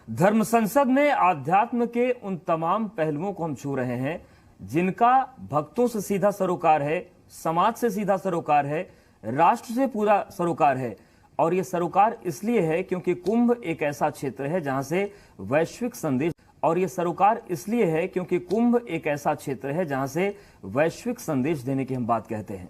धर्म संसद में आध्यात्म के उन तमाम पहलुओं को हम छू रहे हैं जिनका भक्तों से सीधा सरोकार है, समाज से सीधा सरोकार है, राष्ट्र से पूरा सरोकार है। और ये सरोकार इसलिए है क्योंकि कुंभ एक ऐसा क्षेत्र है जहां से वैश्विक संदेश देने की हम बात कहते हैं।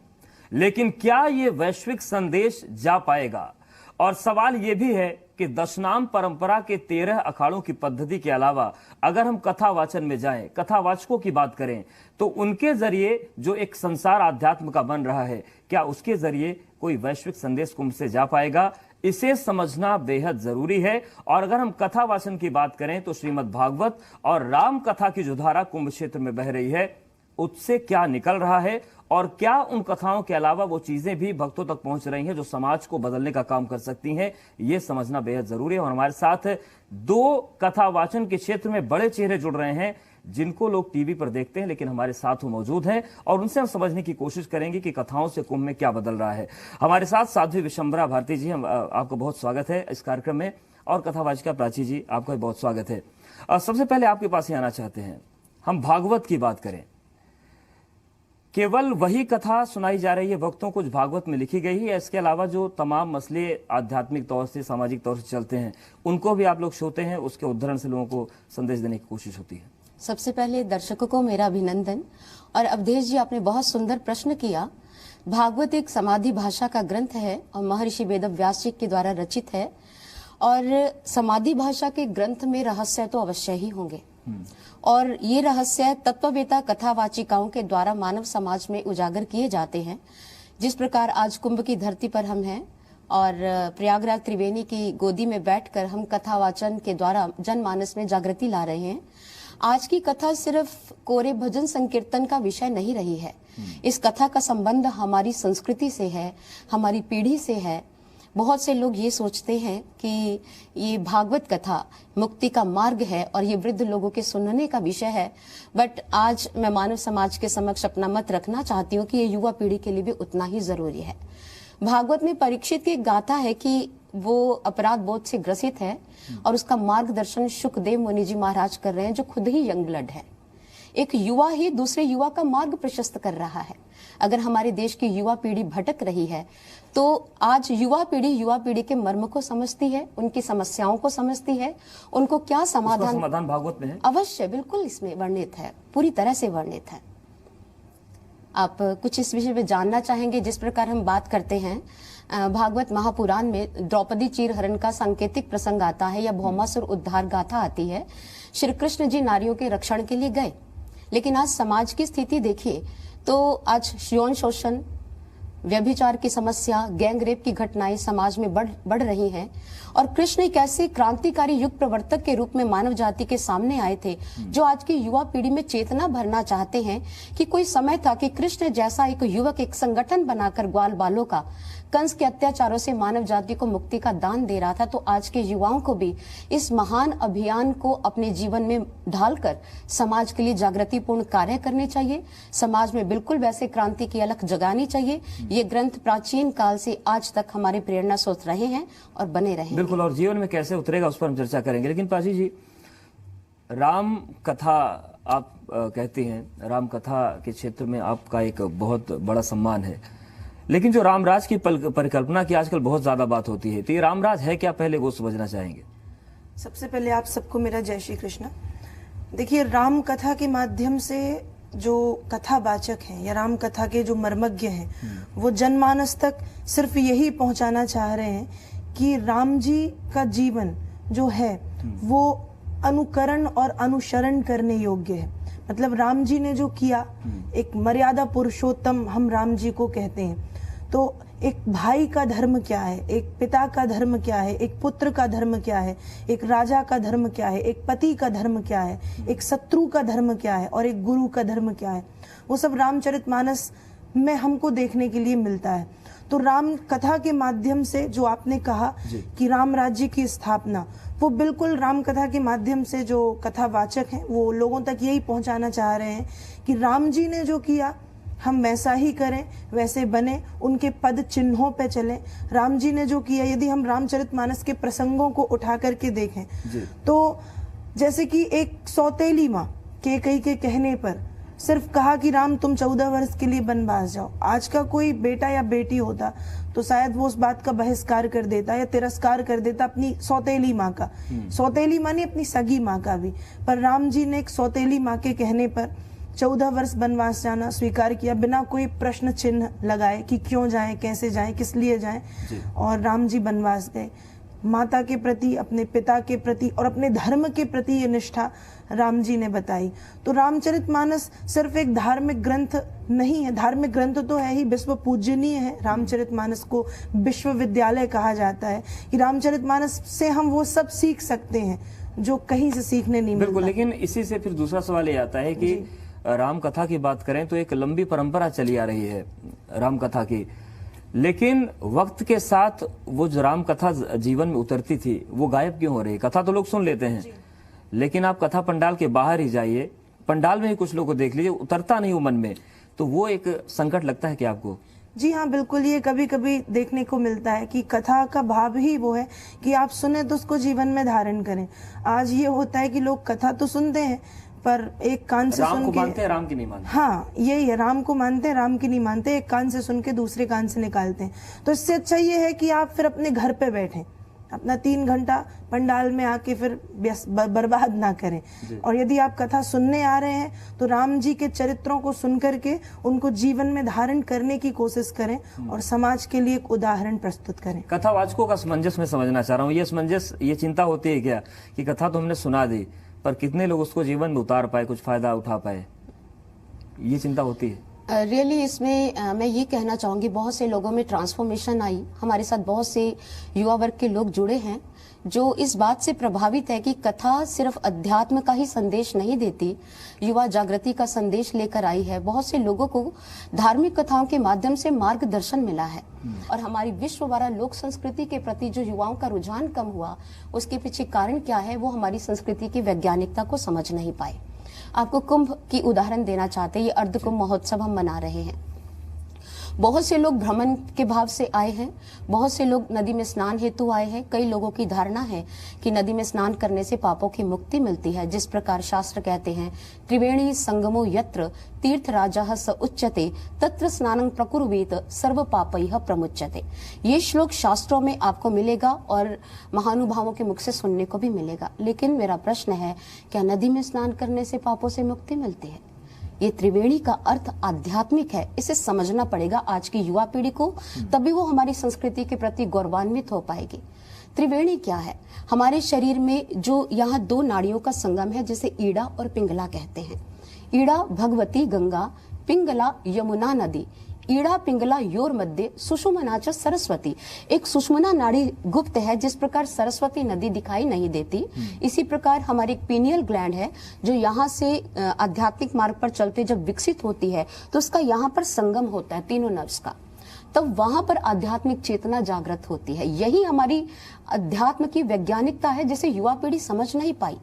लेकिन क्या ये वैश्विक संदेश जा पाएगा? और सवाल यह भी है कि दशनाम परंपरा के 13 अखाड़ों की पद्धति के अलावा अगर हम कथावाचन में जाएं, कथावाचकों की बात करें, तो उनके जरिए जो एक संसार आध्यात्म का बन रहा है, क्या उसके जरिए कोई वैश्विक संदेश कुंभ से जा पाएगा? इसे समझना बेहद जरूरी है। और अगर हम कथावाचन की बात करें तो श्रीमद् भागवत और राम कथा की जो धारा कुंभ क्षेत्र में बह रही है, उससे क्या निकल रहा है और क्या उन कथाओं के अलावा वो चीजें भी भक्तों तक पहुंच रही हैं जो समाज को बदलने का काम कर सकती हैं, ये समझना बेहद जरूरी है। और हमारे साथ 2 कथावाचन के क्षेत्र में बड़े चेहरे जुड़ रहे हैं जिनको लोग टीवी पर देखते हैं, लेकिन हमारे साथ वो मौजूद हैं और उनसे हम समझने की कोशिश करेंगे कि कथाओं से कुंभ में क्या बदल रहा है। हमारे साथ साध्वी विशंबरा भारती जी, आपका बहुत स्वागत है इस कार्यक्रम में। और कथावाचिका प्राची जी, आपका बहुत स्वागत है। सबसे पहले आपके पास ही आना चाहते हैं, हम भागवत की बात करें, केवल वही कथा सुनाई जा रही है भक्तों को जो भागवत में लिखी गई है? इसके अलावा जो तमाम मसले आध्यात्मिक तौर से, सामाजिक तौर से चलते हैं, उनको भी आप लोग सोते हैं, उसके उद्धरण से लोगों को संदेश देने की कोशिश होती है? सबसे पहले दर्शकों को मेरा अभिनंदन। और अवधेश जी, आपने बहुत सुंदर प्रश्न किया। भागवत एक समाधि भाषा का ग्रंथ है और महर्षि वेदव्यास जी के द्वारा रचित है। और समाधि भाषा के ग्रंथ में रहस्य तो अवश्य ही होंगे, और ये रहस्य तत्ववेता कथावाचिकाओं के द्वारा मानव समाज में उजागर किए जाते हैं। जिस प्रकार आज कुंभ की धरती पर हम हैं और प्रयागराज त्रिवेणी की गोदी में बैठकर हम कथावाचन के द्वारा जनमानस में जागृति ला रहे हैं। आज की कथा सिर्फ कोरे भजन संकीर्तन का विषय नहीं रही है। इस कथा का संबंध हमारी संस्कृति से है, हमारी पीढ़ी से है। बहुत से लोग ये सोचते हैं कि ये भागवत कथा मुक्ति का मार्ग है और ये वृद्ध लोगों के सुनने का विषय है। बट आज मैं मानव समाज के समक्ष अपना मत रखना चाहती हूँ कि ये युवा पीढ़ी के लिए भी उतना ही जरूरी है। भागवत में परीक्षित की एक गाथा है कि वो अपराध बोध से ग्रसित है और उसका मार्गदर्शन शुकदेव मुनि जी महाराज कर रहे हैं, जो खुद ही यंग ब्लड है। एक युवा ही दूसरे युवा का मार्ग प्रशस्त कर रहा है। अगर हमारे देश की युवा पीढ़ी भटक रही है तो आज युवा पीढ़ी के मर्म को समझती है, उनकी समस्याओं को समझती है, उनको क्या समाधान भागवत में है। अवश्य, बिल्कुल इसमें वर्णित है, पूरी तरह से वर्णित है। आप कुछ इस विषय में जानना चाहेंगे? जिस प्रकार हम बात करते हैं, भागवत महापुराण में द्रौपदी चीरहरण का सांकेतिक प्रसंग आता है या भौमासुर उद्धार गाथा आती है। श्री कृष्ण जी नारियों के रक्षण के लिए गए, लेकिन आज समाज की स्थिति देखिए तो आज यौन शोषण, व्यभिचार की समस्या, गैंग रेप की घटनाएं समाज में बढ़ रही हैं। और कृष्ण एक ऐसे क्रांतिकारी युग प्रवर्तक के रूप में मानव जाति के सामने आए थे जो आज की युवा पीढ़ी में चेतना भरना चाहते हैं कि कोई समय था कि कृष्ण जैसा एक युवक एक संगठन बनाकर ग्वाल बालों का कंस के अत्याचारों से मानव जाति को मुक्ति का दान दे रहा था। तो आज के युवाओं को भी इस महान अभियान को अपने जीवन में ढालकर समाज के लिए जागृतिपूर्ण कार्य करने चाहिए। समाज में बिल्कुल वैसे क्रांति की अलख जगानी चाहिए। ये ग्रंथ प्राचीन काल से आज तक हमारे प्रेरणा स्रोत रहे हैं और बने रहे। बिल्कुल, और जीवन में कैसे उतरेगा उस पर हम चर्चा करेंगे। लेकिन प्राची जी, राम कथा आप कहती हैं, राम कथा के क्षेत्र में आपका एक बहुत बड़ा सम्मान है, लेकिन जो रामराज की परिकल्पना की आजकल बहुत ज्यादा बात होती है, तो ये रामराज है क्या, पहले वो समझना चाहेंगे। सबसे पहले आप सबको मेरा जय श्री कृष्ण। देखिए, राम कथा के माध्यम से जो कथावाचक हैं या राम कथा के जो मर्मज्ञ हैं, वो जनमानस तक सिर्फ यही पहुंचाना चाह रहे हैं कि राम जी का जीवन जो है वो अनुकरण और अनुसरण करने योग्य है। मतलब राम जी ने जो किया, एक मर्यादा पुरुषोत्तम हम राम जी को कहते हैं। तो एक भाई का धर्म क्या है, एक पिता का धर्म क्या है, एक पुत्र का धर्म क्या है, एक राजा का धर्म क्या है, एक पति का धर्म क्या है, एक शत्रु का धर्म क्या है और एक गुरु का धर्म क्या है, वो सब रामचरितमानस में हमको देखने के लिए मिलता है। तो राम कथा के माध्यम से जो आपने कहा कि राम राज्य की स्थापना, वो बिल्कुल राम कथा के माध्यम से जो कथावाचक हैं वो लोगों तक यही पहुंचाना चाह रहे हैं कि राम जी ने जो किया हम वैसा ही करें, वैसे बने, उनके पद चिन्हों पे चलें। राम जी ने जो किया, यदि हम रामचरितमानस के प्रसंगों को उठा करके देखें तो जैसे कि एक सौतेली माँ कैकेयी के कहने पर सिर्फ कहा कि राम तुम 14 वर्ष के लिए वनवास जाओ। आज का कोई बेटा या बेटी होता तो शायद वो उस बात का बहिष्कार कर देता या तिरस्कार कर देता अपनी सौतेली माँ का। सौतेली माँ नहीं, अपनी सगी माँ का भी। पर राम जी ने एक सौतेली माँ के कहने पर 14 वर्ष वनवास जाना स्वीकार किया, बिना कोई प्रश्न चिन्ह लगाए कि क्यों जाएं, कैसे जाएं, किस लिए जाएं। और राम जी वनवास गए। माता के प्रति, अपने पिता के प्रति और अपने धर्म के प्रति ये निष्ठा राम जी ने बताई। तो रामचरितमानस सिर्फ एक धार्मिक ग्रंथ नहीं है, धार्मिक ग्रंथ तो है ही, विश्व पूजनीय है। रामचरितमानस को विश्वविद्यालय कहा जाता है कि रामचरितमानस से हम वो सब सीख सकते हैं जो कहीं से सीखने नहीं मिलता। बिल्कुल, लेकिन इसी से फिर दूसरा सवाल ये आता है कि राम कथा की बात करें तो एक लंबी परंपरा चली आ रही है राम कथा की, लेकिन वक्त के साथ वो जो राम कथा जीवन में उतरती थी वो गायब क्यों हो रही है? कथा तो लोग सुन लेते हैं, लेकिन आप कथा पंडाल के बाहर ही जाइए, पंडाल में ही कुछ लोग को देख लीजिए, उतरता नहीं वो मन में, तो वो एक संकट लगता है कि आपको? जी हाँ, बिल्कुल। ये कभी कभी देखने को मिलता है कि कथा का भाव ही वो है कि आप सुने तो उसको जीवन में धारण करें। आज ये होता है कि लोग कथा तो सुनते हैं पर एक कान से राम सुन को के, मानते हैं, राम की नहीं मानते। हाँ, यही है, राम को मानते हैं, राम की नहीं मानते। एक कान से सुन के दूसरे कान से निकालते हैं। तो इससे अच्छा ये है कि आप फिर अपने घर पे बैठें, अपना 3 घंटा पंडाल में आके फिर बर्बाद ना करें। और यदि आप कथा सुनने आ रहे हैं तो राम जी के चरित्रों को सुन करके उनको जीवन में धारण करने की कोशिश करें और समाज के लिए एक उदाहरण प्रस्तुत करें। कथावाचकों का असमंजस में समझना चाह रहा हूँ। ये असमंजस, ये चिंता होती है क्या कि कथा तो हमने सुना दी पर कितने लोग उसको जीवन में उतार पाए, कुछ फायदा उठा पाए, ये चिंता होती है? रियली इसमें मैं ये कहना चाहूँगी, बहुत से लोगों में ट्रांसफॉर्मेशन आई। हमारे साथ बहुत से युवा वर्ग के लोग जुड़े हैं जो इस बात से प्रभावित है कि कथा सिर्फ अध्यात्म का ही संदेश नहीं देती, युवा जागृति का संदेश लेकर आई है। बहुत से लोगों को धार्मिक कथाओं के माध्यम से मार्गदर्शन मिला है। और हमारी विश्ववारा लोक संस्कृति के प्रति जो युवाओं का रुझान कम हुआ, उसके पीछे कारण क्या है? वो हमारी संस्कृति की वैज्ञानिकता को समझ नहीं पाए। आपको कुंभ की उदाहरण देना चाहते हैं। ये अर्ध कुंभ महोत्सव हम मना रहे हैं। बहुत से लोग भ्रमण के भाव से आए हैं, बहुत से लोग नदी में स्नान हेतु आए हैं। कई लोगों की धारणा है कि नदी में स्नान करने से पापों की मुक्ति मिलती है, जिस प्रकार शास्त्र कहते हैं त्रिवेणी संगमो यत्र तीर्थ राजा स उच्यते तत्र स्नानं प्रकुर्वेत सर्व पापैः प्रमुच्यते। ये श्लोक शास्त्रों में आपको मिलेगा और महानुभावों के मुख से सुनने को भी मिलेगा। लेकिन मेरा प्रश्न है, क्या नदी में स्नान करने से पापों से मुक्ति मिलती है? ये त्रिवेणी का अर्थ आध्यात्मिक है, इसे समझना पड़ेगा आज की युवा पीढ़ी को, तभी वो हमारी संस्कृति के प्रति गौरवान्वित हो पाएगी। त्रिवेणी क्या है? हमारे शरीर में जो यहाँ 2 नाड़ियों का संगम है, जिसे ईड़ा और पिंगला कहते हैं। ईड़ा भगवती गंगा, पिंगला यमुना नदी। ईड़ा पिंगला योर मध्य सुषुम्ना च सरस्वती। एक सुषुम्ना नाड़ी गुप्त है, जिस प्रकार सरस्वती नदी दिखाई नहीं देती, इसी प्रकार हमारी एक पीनियल ग्लैंड है जो यहाँ से आध्यात्मिक मार्ग पर चलते जब विकसित होती है तो उसका यहाँ पर संगम होता है तीनों नर्व्स का, तब वहां पर आध्यात्मिक चेतना जागृत होती है। यही हमारी अध्यात्म की वैज्ञानिकता है, जिसे युवा पीढ़ी समझ नहीं पाई।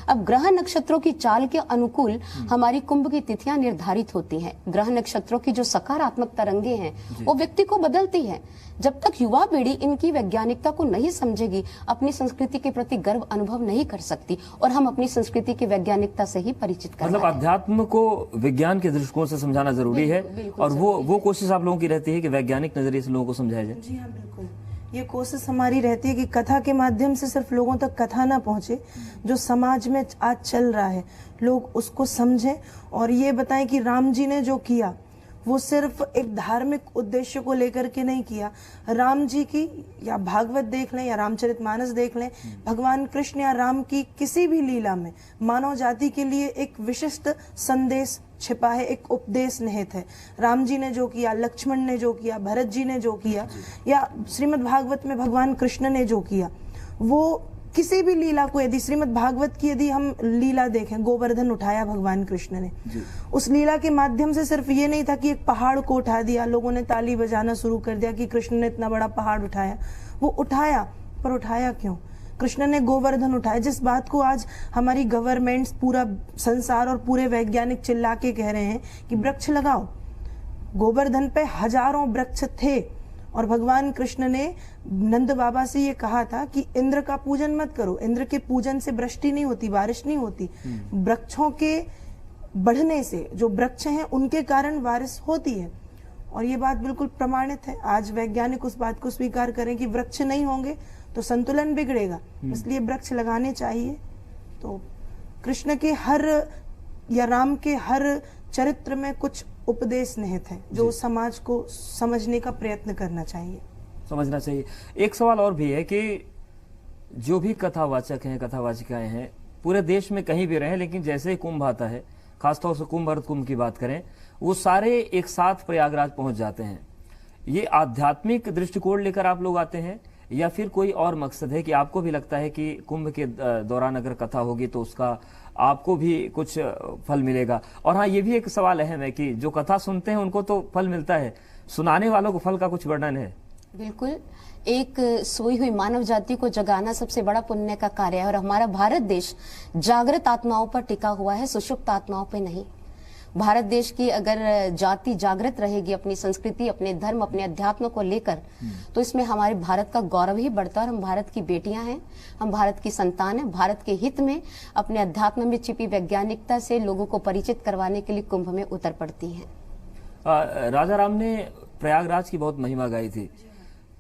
अब ग्रह नक्षत्रों की चाल के अनुकूल हमारी कुंभ की तिथियां निर्धारित होती हैं। ग्रह नक्षत्रों की जो सकारात्मक तरंगे हैं वो व्यक्ति को बदलती हैं। जब तक युवा पीढ़ी इनकी वैज्ञानिकता को नहीं समझेगी, अपनी संस्कृति के प्रति गर्व अनुभव नहीं कर सकती। और हम अपनी संस्कृति की वैज्ञानिकता से ही परिचित कर मतलब अध्यात्म को विज्ञान के दृष्टिकोण से समझाना जरूरी है। और वो कोशिश आप लोगों की रहती है कि वैज्ञानिक नजरिए से लोगों को समझाया जाए। जी हाँ, बिल्कुल। ये कोशिश हमारी रहती है कि कथा के माध्यम से सिर्फ लोगों तक कथा ना पहुंचे, जो समाज में आज चल रहा है लोग उसको समझें और ये बताएं कि राम जी ने जो किया वो सिर्फ एक धार्मिक उद्देश्य को लेकर के नहीं किया। राम जी की या भागवत देख लें या रामचरितमानस देख लें, भगवान कृष्ण या राम की किसी भी लीला में मानव जाति के लिए एक विशिष्ट संदेश छिपा है, एक उपदेश निहित है। राम जी ने जो किया, लक्ष्मण ने जो किया, भरत जी ने जो किया, या श्रीमद् भागवत में भगवान कृष्ण ने जो किया, वो किसी भी लीला को, यदि श्रीमद् भागवत की यदि हम लीला देखें, गोवर्धन उठाया भगवान कृष्ण ने, उस लीला के माध्यम से सिर्फ ये नहीं था कि एक पहाड़ को उठा दिया, लोगों ने ताली बजाना शुरू कर दिया कि कृष्ण ने इतना बड़ा पहाड़ उठाया। वो उठाया, पर उठाया क्यों? कृष्ण ने गोवर्धन उठाया, जिस बात को आज हमारी गवर्नमेंट्स, पूरा संसार और पूरे वैज्ञानिक चिल्ला के कह रहे हैं कि वृक्ष लगाओ। गोवर्धन पे हजारों वृक्ष थे और भगवान कृष्ण ने नंद बाबा से ये कहा था कि इंद्र का पूजन मत करो, इंद्र के पूजन से वृष्टि नहीं होती, बारिश नहीं होती। वृक्षों के बढ़ने से, जो वृक्ष हैं उनके कारण बारिश होती है और ये बात बिल्कुल प्रमाणित है। आज वैज्ञानिक उस बात को स्वीकार करें कि वृक्ष नहीं होंगे तो संतुलन बिगड़ेगा, इसलिए वृक्ष लगाने चाहिए। तो कृष्ण के हर या राम के हर चरित्र में कुछ उपदेश निहित है जो समाज को समझने का प्रयत्न करना चाहिए, समझना चाहिए। एक सवाल और भी है कि जो भी कथावाचक हैं, कथावाचिकाएं हैं, पूरे देश में कहीं भी रहे, लेकिन जैसे ही कुंभ आता है, खासतौर से कुंभ भरत कुंभ की बात करें, वो सारे एक साथ प्रयागराज पहुंच जाते हैं। ये आध्यात्मिक दृष्टिकोण लेकर आप लोग आते हैं या फिर कोई और मकसद है कि आपको भी लगता है कि कुंभ के दौरान अगर कथा होगी तो उसका आपको भी कुछ फल मिलेगा? और हाँ, ये भी एक सवाल अहम है कि जो कथा सुनते हैं उनको तो फल मिलता है, सुनाने वालों को फल का कुछ वर्णन है? बिल्कुल, एक सोई हुई मानव जाति को जगाना सबसे बड़ा पुण्य का कार्य है और हमारा भारत देश जागृत आत्माओं पर टिका हुआ है, सुषुप्त आत्माओं पर नहीं। भारत देश की अगर जाति जागृत रहेगी अपनी संस्कृति, अपने धर्म, अपने अध्यात्म को लेकर, तो इसमें हमारे भारत का गौरव ही बढ़ता है। और हम भारत की बेटियां हैं, हम भारत की संतान हैं। भारत के हित में अपने अध्यात्म में छिपी वैज्ञानिकता से लोगों को परिचित करवाने के लिए कुंभ में उतर पड़ती हैं। राजा राम ने प्रयागराज की बहुत महिमा गाई थी।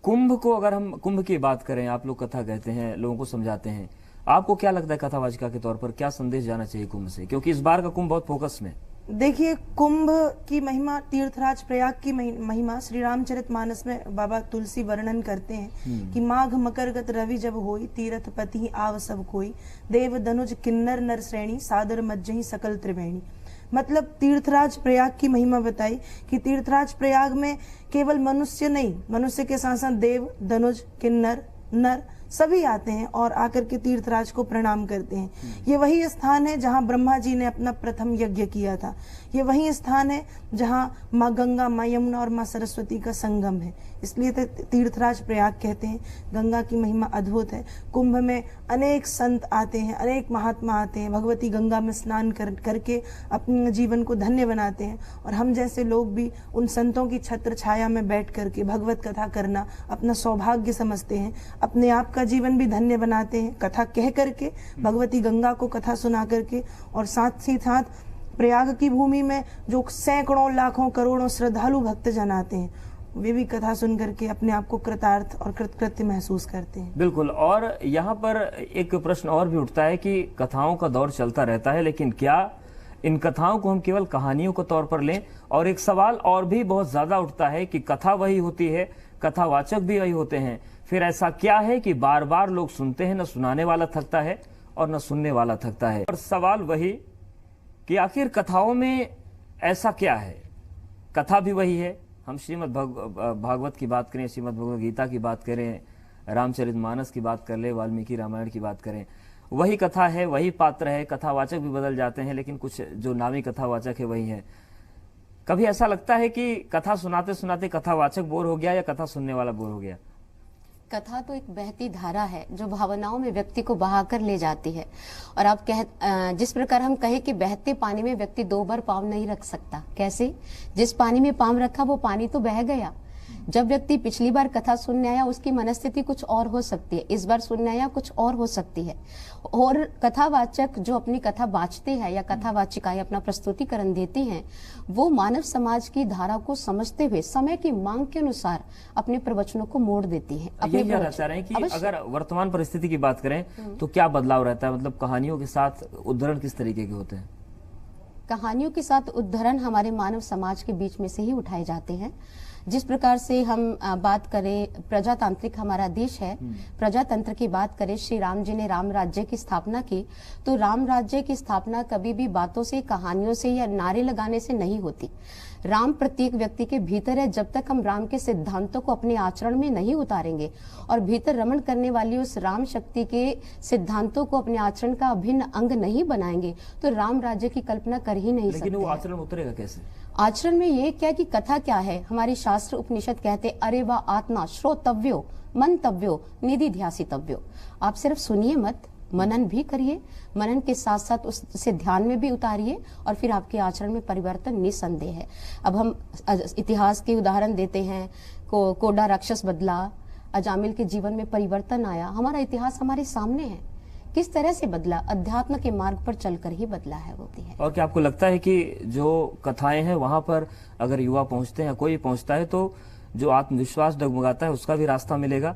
कुंभ को अगर हम कुंभ की बात करें, आप लोग कथा कहते हैं, लोगों को समझाते हैं, आपको क्या लगता है कथावाचिका के तौर पर क्या संदेश जाना चाहिए कुंभ से, क्योंकि इस बार का कुंभ बहुत फोकस में? देखिए, कुंभ की महिमा, तीर्थराज प्रयाग की महिमा श्री रामचरितमानस में बाबा तुलसी वर्णन करते हैं कि माघ मकरगत रवि जब होई, तीर्थ पति आव सब कोई, देव दनुज किन्नर नर श्रेणी, सादर मज्जही सकल त्रिवेणी। मतलब तीर्थराज प्रयाग की महिमा बताई कि तीर्थराज प्रयाग में केवल मनुष्य नहीं, मनुष्य के साथ साथ देव, दनुज, किन्नर, नर सभी आते हैं और आकर के तीर्थराज को प्रणाम करते हैं। ये वही स्थान है जहां ब्रह्मा जी ने अपना प्रथम यज्ञ किया था। ये वही स्थान है जहां माँ गंगा, माँ यमुना और माँ सरस्वती का संगम है, इसलिए तीर्थराज प्रयाग कहते हैं। गंगा की महिमा अद्भुत है। कुंभ में अनेक संत आते हैं, अनेक महात्मा आते हैं, भगवती गंगा में स्नान करके अपने जीवन को धन्य बनाते हैं। और हम जैसे लोग भी उन संतों की छत्र छाया में बैठ करके भगवत कथा करना अपना सौभाग्य समझते हैं, अपने आप का जीवन भी धन्य बनाते हैं, कथा कह करके, भगवती गंगा को कथा सुना करके। और साथ ही साथ प्रयाग की भूमि में जो सैकड़ों लाखों करोड़ों श्रद्धालु भक्तजन आते हैं, वे भी कथा सुन करके अपने आप को कृतार्थ और कृतकृत्य महसूस करते हैं। बिल्कुल। और यहाँ पर एक प्रश्न और भी उठता है कि कथाओं का दौर चलता रहता है, लेकिन क्या इन कथाओं को हम केवल कहानियों के तौर पर लें? और एक सवाल और भी बहुत ज्यादा उठता है कि कथा वही होती है, कथावाचक भी वही होते हैं, फिर ऐसा क्या है कि बार बार लोग सुनते हैं, न सुनाने वाला थकता है और न सुनने वाला थकता है? और सवाल वही कि आखिर कथाओं में ऐसा क्या है? कथा भी वही है, हम श्रीमद् भागवत की बात करें, श्रीमद् भगवद गीता की बात करें, रामचरितमानस की बात कर ले, वाल्मीकि रामायण की बात करें, वही कथा है, वही पात्र है। कथावाचक भी बदल जाते हैं, लेकिन कुछ जो नामी कथावाचक है वही है। कभी ऐसा लगता है कि कथा सुनाते सुनाते कथावाचक बोर हो गया या कथा सुनने वाला बोर हो गया? कथा तो एक बहती धारा है जो भावनाओं में व्यक्ति को बहाकर ले जाती है। और आप जिस प्रकार हम कहें कि बहते पानी में व्यक्ति दो बार पाँव नहीं रख सकता। कैसे? जिस पानी में पाँव रखा वो पानी तो बह गया। जब व्यक्ति पिछली बार कथा सुनने आया उसकी मनस्थिति कुछ और हो सकती है, इस बार सुनने आया कुछ और हो सकती है। और कथावाचक जो अपनी कथा बाँचते हैं या कथावाचिकाएं अपना प्रस्तुतिकरण देती हैं, वो मानव समाज की धारा को समझते हुए समय की मांग के अनुसार अपने प्रवचनों को मोड़ देती हैं। यही जानना चाह रहे हैं कि अगर वर्तमान परिस्थिति की बात करें तो क्या बदलाव रहता है? मतलब कहानियों के साथ उद्धरण किस तरीके के होते हैं? कहानियों के साथ उद्धरण हमारे मानव समाज के बीच में से ही उठाए जाते हैं। जिस प्रकार से हम बात करें, प्रजातांत्रिक हमारा देश है, प्रजातंत्र की बात करें, श्री राम जी ने राम राज्य की स्थापना की, तो राम राज्य की स्थापना कभी भी बातों से, कहानियों से या नारे लगाने से नहीं होती। राम प्रत्येक व्यक्ति के भीतर है। जब तक हम राम के सिद्धांतों को अपने आचरण में नहीं उतारेंगे और भीतर रमण करने वाली उस राम शक्ति के सिद्धांतों को अपने आचरण का अभिन्न अंग नहीं बनाएंगे, तो राम राज्य की कल्पना कर ही नहीं सकते। लेकिन वो आचरण उतरेगा कैसे? आचरण में ये क्या कि कथा क्या है? हमारे शास्त्र उपनिषद कहते अरे वा आत्मा श्रोतव्यो मंतव्यो निधि ध्यासितव्यो। आप सिर्फ सुनिए मत, मनन भी करिए, मनन के साथ साथ उसे ध्यान में भी उतारिए और फिर आपके आचरण में परिवर्तन निसंदेह है। अब हम इतिहास के उदाहरण देते हैं, कोडा राक्षस बदला, अजामिल के जीवन में परिवर्तन आया। हमारा इतिहास हमारे सामने है, किस तरह से बदला, अध्यात्म के मार्ग पर चलकर ही बदला है होती है। और क्या आपको लगता है कि जो कथाएं हैं वहां पर अगर युवा पहुंचते हैं, कोई पहुंचता है, तो जो आत्मविश्वास डगमगाता है उसका भी रास्ता मिलेगा?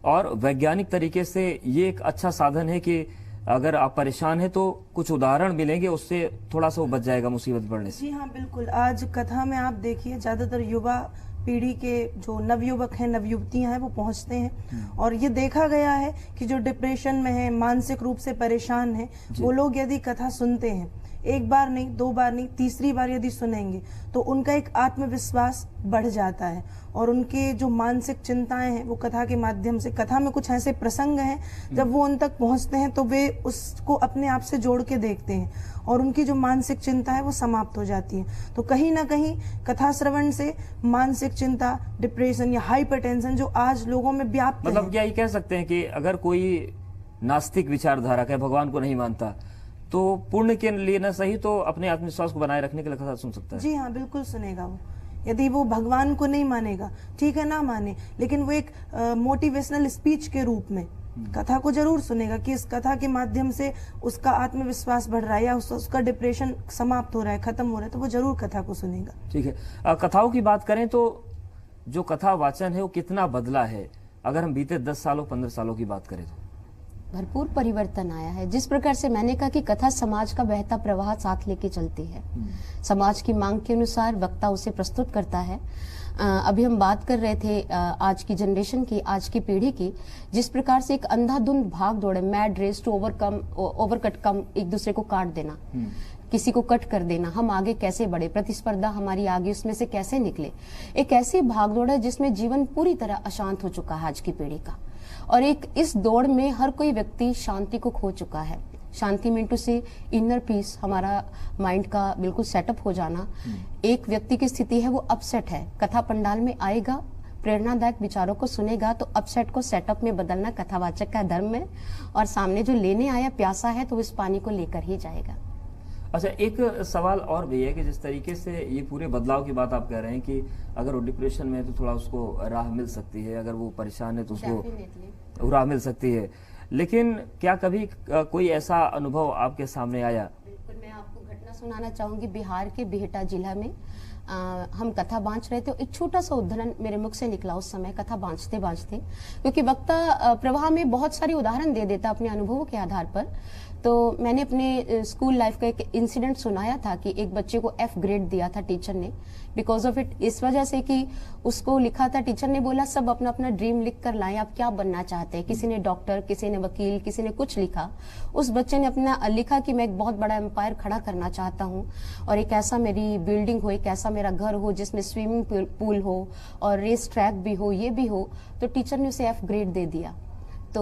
और वैज्ञानिक तरीके से ये एक अच्छा साधन है कि अगर आप परेशान हैं तो कुछ उदाहरण मिलेंगे, उससे थोड़ा सा वो बच जाएगा मुसीबत पड़ने से। जी हाँ, बिल्कुल। आज कथा में आप देखिए ज्यादातर युवा पीढ़ी के जो नवयुवक हैं, नवयुवतियां हैं, वो पहुंचते हैं और ये देखा गया है कि जो डिप्रेशन में है, मानसिक रूप से परेशान है, वो लोग यदि कथा सुनते हैं, एक बार नहीं, दो बार नहीं, तीसरी बार यदि सुनेंगे तो उनका एक आत्मविश्वास बढ़ जाता है और उनके जो मानसिक चिंताएं हैं वो कथा के माध्यम से, कथा में कुछ ऐसे प्रसंग हैं जब वो उन तक पहुंचते हैं तो वे उसको अपने आप से जोड़ के देखते हैं और उनकी जो मानसिक चिंता है वो समाप्त हो जाती है। तो कहीं ना कहीं कथा श्रवण से मानसिक चिंता, डिप्रेशन या हाइपरटेंशन जो आज लोगों में व्याप्त है, मतलब क्या ये कह सकते हैं कि अगर कोई नास्तिक विचारधारा का, भगवान को नहीं मानता, तो पुण्य के लिए न सही तो अपने आत्मविश्वास को बनाए रखने के लिए कथा सुन सकता है? जी हाँ, बिल्कुल सुनेगा वो। यदि वो भगवान को नहीं मानेगा, ठीक है, ना माने, लेकिन वो एक मोटिवेशनल स्पीच के रूप में कथा को जरूर सुनेगा कि इस कथा के माध्यम से उसका आत्मविश्वास बढ़ रहा है या उसका डिप्रेशन समाप्त हो रहा है, खत्म हो रहा है, तो वो जरूर कथा को सुनेगा। ठीक है। कथाओं की बात करें तो जो कथा वाचन है वो कितना बदला है, अगर हम बीते 10 सालों 15 सालों की बात करें तो? भरपूर परिवर्तन आया है। जिस प्रकार से मैंने कहा कि कथा समाज का बहता प्रवाह साथ लेके चलती है, समाज की मांग के अनुसार वक्ता उसे प्रस्तुत करता है। अभी हम बात कर रहे थे आज की जनरेशन की, आज की पीढ़ी की, जिस प्रकार से एक अंधाधुंध भाग दौड़ है, मैड रेस टू ओवरकट कम, एक दूसरे को काट देना, किसी को कट कर देना, हम आगे कैसे बढ़े, प्रतिस्पर्धा हमारी आगे, उसमें से कैसे निकले, एक ऐसी भाग दौड़ है जिसमें जीवन पूरी तरह अशांत हो चुका है आज की पीढ़ी का। और एक इस दौड़ में हर कोई व्यक्ति शांति को खो चुका है। शांति मीन टू से इनर पीस, हमारा माइंड का बिल्कुल सेटअप हो जाना। एक व्यक्ति की स्थिति है वो अपसेट है, कथा पंडाल में आएगा, प्रेरणादायक विचारों को सुनेगा तो अपसेट को सेटअप में बदलना कथावाचक का धर्म है, और सामने जो लेने आया प्यासा है तो इस पानी को लेकर ही जाएगा। अच्छा, एक सवाल और भी है कि जिस तरीके से ये पूरे बदलाव की बात आप कह रहे हैं कि अगर वो डिप्रेशन में है तो थोड़ा उसको राह मिल सकती है, अगर वो परेशान है तो उसको राह मिल सकती है, लेकिन क्या कभी कोई ऐसा अनुभव आपके सामने आया? बिल्कुल, मैं आपको घटना सुनाना चाहूंगी। बिहार के बिहटा जिला में हम कथा बांच रहे थे, एक छोटा सा उदाहरण मेरे मुख से निकला उस समय कथा बांचते बांचते, क्योंकि वक्ता प्रवाह में बहुत सारे उदाहरण दे देता अपने अनुभवों के आधार पर। तो मैंने अपने स्कूल लाइफ का एक इंसिडेंट सुनाया था कि एक बच्चे को F ग्रेड दिया था टीचर ने, बिकॉज ऑफ इट, इस वजह से कि उसको लिखा था, टीचर ने बोला सब अपना अपना ड्रीम लिख कर लाएं, आप क्या बनना चाहते हैं। किसी ने डॉक्टर, किसी ने वकील, किसी ने कुछ लिखा। उस बच्चे ने अपना लिखा कि मैं एक बहुत बड़ा एम्पायर खड़ा करना चाहता हूँ और एक ऐसा मेरी बिल्डिंग हो, एक ऐसा मेरा घर हो जिसमें स्विमिंग पूल हो और रेस ट्रैक भी हो, ये भी हो। तो टीचर ने उसे F ग्रेड दे दिया। तो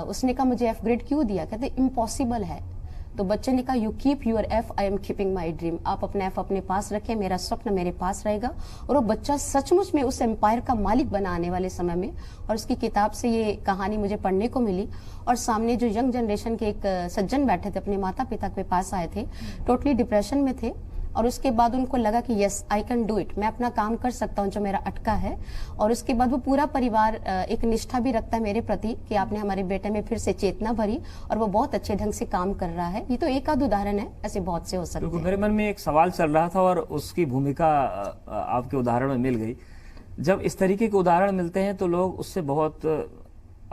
उसने कहा मुझे F ग्रेड क्यों दिया, कहते इम्पॉसिबल है। तो बच्चे ने कहा you keep your F, I am keeping my dream. आप अपना F अपने पास रखें, मेरा स्वप्न मेरे पास रहेगा। और वो बच्चा सचमुच में उस एम्पायर का मालिक बना आने वाले समय में, और उसकी किताब से ये कहानी मुझे पढ़ने को मिली। और सामने जो यंग जनरेशन के एक सज्जन बैठे थे, अपने माता पिता के पास आए थे, टोटली डिप्रेशन में थे, और उसके बाद उनको लगा कि yes I can do it, मैं अपना काम कर सकता हूँ जो मेरा अटका है। और उसके बाद वो पूरा परिवार एक निष्ठा भी रखता है मेरे प्रति कि आपने हमारे बेटे में फिर से चेतना भरी और वो बहुत अच्छे ढंग से काम कर रहा है। ये तो एक आध उदाहरण है, ऐसे बहुत से हो सकते हैं। मेरे मन में एक सवाल चल रहा था और उसकी भूमिका आपके उदाहरण में मिल गई। जब इस तरीके के उदाहरण मिलते हैं तो लोग उससे बहुत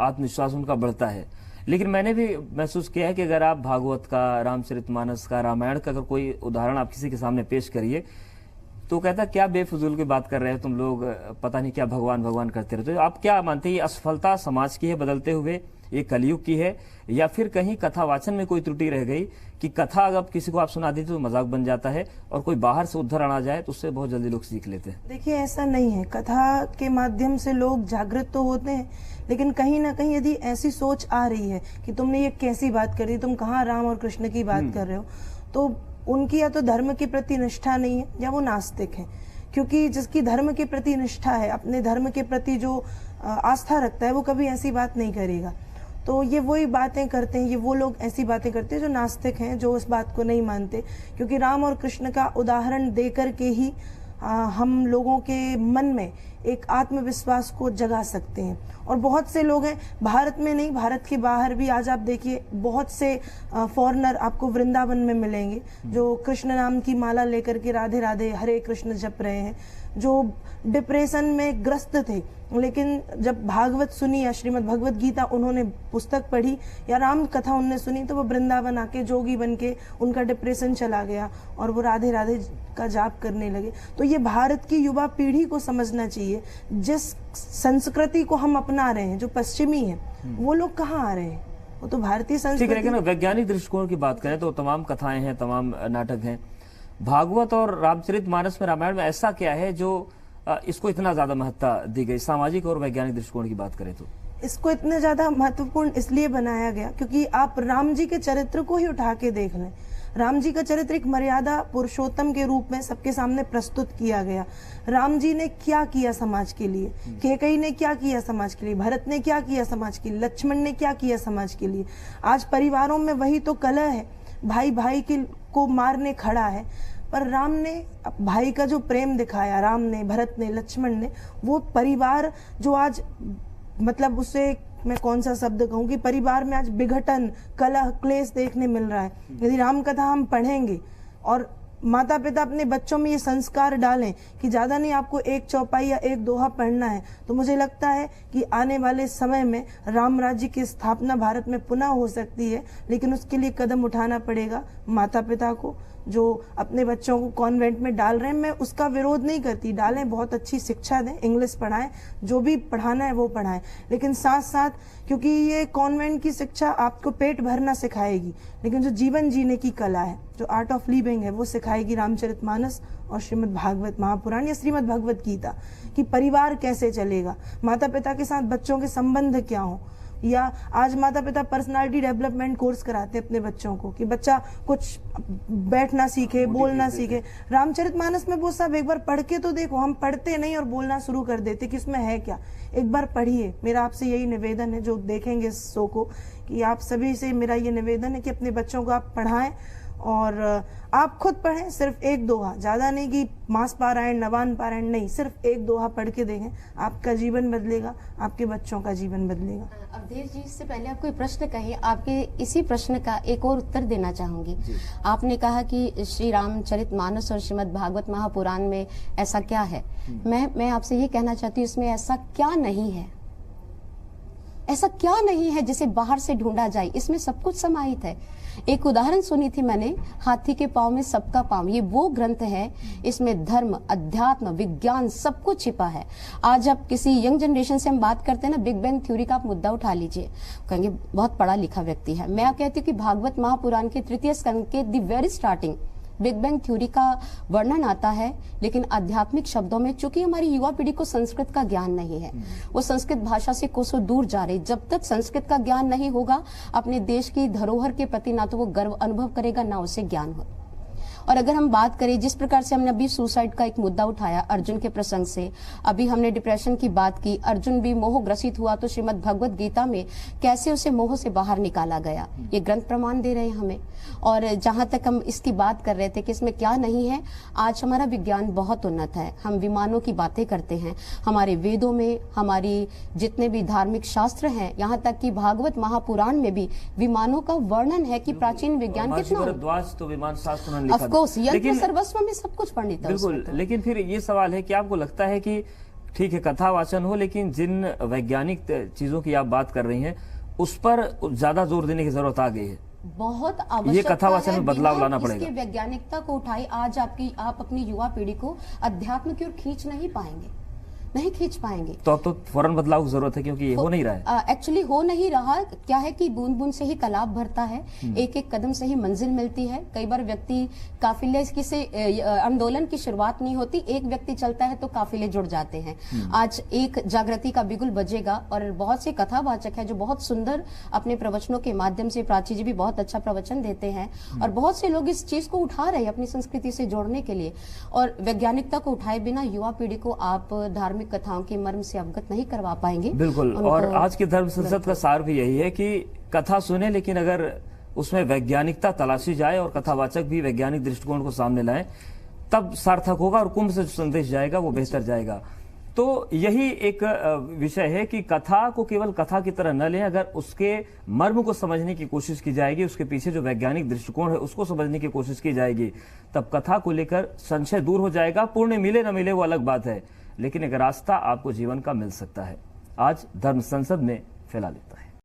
आत्मविश्वास उनका बढ़ता है, लेकिन मैंने भी महसूस किया है कि अगर आप भागवत का, रामचरितमानस का, रामायण का अगर कोई उदाहरण आप किसी के सामने पेश करिए तो कहता क्या बेफजूल की बात कर रहे हो तुम लोग, पता नहीं क्या भगवान भगवान करते रहते हो। आप क्या मानते हैं, ये असफलता समाज की है बदलते हुए, ये कलयुग की है, या फिर कहीं कथा वाचन में कोई त्रुटि रह गई कि कथा अगर किसी को आप सुना दीजिए तो मजाक बन जाता है और कोई बाहर से उद्धरण आ जाए तो उससे बहुत जल्दी लोग सीख लेते हैं? देखिए, ऐसा नहीं है। कथा के माध्यम से लोग जागृत तो होते हैं, लेकिन कहीं ना कहीं यदि ऐसी सोच आ रही है कि तुमने ये कैसी बात कर दी, तुम कहाँ राम और कृष्ण की बात कर रहे हो, तो उनकी या तो धर्म के प्रति निष्ठा नहीं है या वो नास्तिक है। क्योंकि जिसकी धर्म के प्रति निष्ठा है, अपने धर्म के प्रति जो आस्था रखता है, वो कभी ऐसी बात नहीं करेगा। तो ये वही बातें करते हैं, ये वो लोग ऐसी बातें करते हैं जो नास्तिक हैं, जो उस बात को नहीं मानते, क्योंकि राम और कृष्ण का उदाहरण देकर के ही हम लोगों के मन में एक आत्मविश्वास को जगा सकते हैं। और बहुत से लोग हैं, भारत में नहीं, भारत के बाहर भी आज आप देखिए बहुत से फॉरेनर आपको वृंदावन में मिलेंगे जो कृष्ण नाम की माला लेकर के राधे राधे हरे कृष्ण जप रहे हैं, जो डिप्रेशन में ग्रस्त थे, लेकिन जब भागवत सुनी या श्रीमद् भगवत गीता उन्होंने पुस्तक पढ़ी या राम कथा उनने सुनी, तो वो वृंदावन आके जोगी बन के उनका डिप्रेशन चला गया और वो राधे राधे का जाप करने लगे। तो ये भारत की युवा पीढ़ी को समझना चाहिए, जिस संस्कृति को हम अपना रहे हैं जो पश्चिमी है, वो लोग कहाँ आ रहे हैं, वो तो भारतीय संस्कृति। लेकिन वैज्ञानिक दृष्टिकोण की बात करें तो तमाम कथाएं हैं, तमाम नाटक हैं, भागवत और रामचरितमानस में, रामायण में ऐसा क्या है जो इसको इतना ज्यादा महत्ता दी गई? सामाजिक और वैज्ञानिक दृष्टिकोण की बात करें तो इसको इतने ज्यादा महत्वपूर्ण इसलिए बनाया गया क्योंकि आप राम जी के चरित्र को ही उठा के देख लें। राम जी का चरित्र एक मर्यादा पुरुषोत्तम के रूप में सबके सामने प्रस्तुत किया गया। राम जी ने क्या किया समाज के लिए, कैकेयी ने क्या किया समाज के लिए, भरत ने क्या किया समाज के लिए, लक्ष्मण ने क्या किया समाज के लिए। आज परिवारों में वही तो कलह है, भाई भाई को मारने खड़ा है, पर राम ने भाई का जो प्रेम दिखाया, राम ने, भरत ने, लक्ष्मण ने, वो परिवार जो आज मतलब उसे मैं कौन सा शब्द कहूँ कि परिवार में आज विघटन, कलह, क्लेश देखने मिल रहा है। यदि राम कथा हम पढ़ेंगे और माता पिता अपने बच्चों में ये संस्कार डालें कि ज्यादा नहीं आपको एक चौपाई या एक दोहा पढ़ना है, तो मुझे लगता है कि आने वाले समय में राम राज्य की स्थापना भारत में पुनः हो सकती है। लेकिन उसके लिए कदम उठाना पड़ेगा माता पिता को, जो अपने बच्चों को कॉन्वेंट में डाल रहे हैं। मैं उसका विरोध नहीं करती, डालें, बहुत अच्छी शिक्षा दें, इंग्लिश पढ़ाएं, जो भी पढ़ाना है वो पढ़ाएं, लेकिन साथ साथ, क्योंकि ये कॉन्वेंट की शिक्षा आपको पेट भरना सिखाएगी, लेकिन जो जीवन जीने की कला है, जो आर्ट ऑफ लिविंग है, वो सिखाएगी रामचरितमानस और श्रीमद् भागवत महापुराण या श्रीमद् भगवत गीता, कि परिवार कैसे चलेगा, माता पिता के साथ बच्चों के संबंध क्या हो। या आज माता पिता पर्सनालिटी डेवलपमेंट कोर्स कराते हैं अपने बच्चों को कि बच्चा कुछ बैठना सीखे, बोलना सीखे। रामचरितमानस में वो सब एक बार पढ़ के तो देखो, हम पढ़ते नहीं और बोलना शुरू कर देते कि इसमें है क्या। एक बार पढ़िए, मेरा आपसे यही निवेदन है जो देखेंगे इस शो को, कि आप सभी से मेरा ये निवेदन है कि अपने बच्चों को आप पढ़ाएं और आप खुद पढ़ें, सिर्फ एक दोहा, ज्यादा नहीं कि मास पारायण, नवान पारायण नहीं, सिर्फ एक दोहा पढ़ के देखें, आपका जीवन बदलेगा, आपके बच्चों का जीवन बदलेगा। अवधेश जी, इससे पहले आप कोई प्रश्न कहिए, आपके इसी प्रश्न का एक और उत्तर देना चाहूंगी। आपने कहा कि श्री रामचरितमानस और श्रीमद् भागवत महापुराण में ऐसा क्या है। मैं आपसे ये कहना चाहती हूँ, इसमें ऐसा क्या नहीं है, ऐसा क्या नहीं है जिसे बाहर से ढूंढा जाए, इसमें सब कुछ समाहित है। एक उदाहरण सुनी थी मैंने, हाथी के पांव में सबका पांव, ये वो ग्रंथ है, इसमें धर्म, अध्यात्म, विज्ञान सब कुछ छिपा है। आज आप किसी यंग जनरेशन से हम बात करते हैं ना, बिग बैंग थ्योरी का आप मुद्दा उठा लीजिए, कहेंगे बहुत पढ़ा लिखा व्यक्ति है। मैं कहती हूँ कि भागवत महापुराण के तृतीय स्कंद के दी very starting big bang theory का वर्णन आता है, लेकिन आध्यात्मिक शब्दों में। चूंकि हमारी युवा पीढ़ी को संस्कृत का ज्ञान नहीं है, वो संस्कृत भाषा से कोसों दूर जा रही। जब तक संस्कृत का ज्ञान नहीं होगा, अपने देश की धरोहर के प्रति ना तो वो गर्व अनुभव करेगा, ना उसे ज्ञान हो। और अगर हम बात करें जिस प्रकार से हमने अभी सुसाइड का एक मुद्दा उठाया अर्जुन के प्रसंग से, अभी हमने डिप्रेशन की बात की, अर्जुन भी मोह ग्रसित हुआ तो श्रीमद् भगवत गीता में कैसे उसे मोह से बाहर निकाला गया, ये ग्रंथ प्रमाण दे रहे हैं हमें। और जहां तक हम इसकी बात कर रहे थे कि इसमें क्या नहीं है, आज हमारा विज्ञान बहुत उन्नत है, हम विमानों की बातें करते हैं, हमारे वेदों में, हमारी जितने भी धार्मिक शास्त्र हैं, यहाँ तक कि भागवत महापुराण में भी विमानों का वर्णन है कि प्राचीन विज्ञान कितना, तो विमान शास्त्र लिखा, यंत्र सर्वस्व में सब कुछ पंडित है। बिल्कुल, लेकिन फिर ये सवाल है कि आपको लगता है कि ठीक है कथा वाचन हो, लेकिन जिन वैज्ञानिक चीजों की आप बात कर रही हैं उस पर ज्यादा जोर देने की जरूरत आ गई है, बहुत आवश्यक। ये कथा वाचन में बदलाव लाना पड़ेगा। इसके वैज्ञानिकता को उठाए, आज आप अपनी युवा पीढ़ी को अध्यात्म की ओर खींच नहीं पाएंगे, नहीं खींच पाएंगे। तो अब तो फौरन बदलाव की जरूरत है, क्योंकि ये हो नहीं रहा है। एक्चुअली हो नहीं रहा। क्या है कि बूंद बूंद से ही तालाब भरता है, एक एक कदम से ही मंजिल मिलती है। कई बार व्यक्ति काफिले से आंदोलन की शुरुआत नहीं होती, एक व्यक्ति चलता है तो काफिले जुड़ जाते हैं। आज एक जागृति का बिगुल बजेगा और बहुत से कथावाचक है जो बहुत सुंदर अपने प्रवचनों के माध्यम से, प्राची जी भी बहुत अच्छा प्रवचन देते हैं और बहुत से लोग इस चीज को उठा रहे हैं अपनी संस्कृति से जोड़ने के लिए। और वैज्ञानिकता को उठाए बिना युवा पीढ़ी को आप धार्मिक धार्मिक कथाओं के मर्म से अवगत नहीं करवा पाएंगे। बिल्कुल। और आज की धर्म संसद का सार भी यही है कि कथा सुने, लेकिन अगर उसमें वैज्ञानिकता तलाशी जाए और कथावाचक भी वैज्ञानिक दृष्टिकोण को सामने लाएं, तब सार्थक होगा और कुंभ से जो संदेश जाएगा वो बेहतर जाएगा। तो यही एक विषय है कि कथा को केवल कथा की तरह न लें, अगर उसके मर्म को समझने की कोशिश की जाएगी, उसके पीछे जो वैज्ञानिक दृष्टिकोण है उसको समझने की कोशिश की जाएगी, तब कथा को लेकर संशय दूर हो जाएगा। पुण्य मिले न मिले वो अलग बात है, लेकिन एक रास्ता आपको जीवन का मिल सकता है। आज धर्म संसद में फैला लेता है।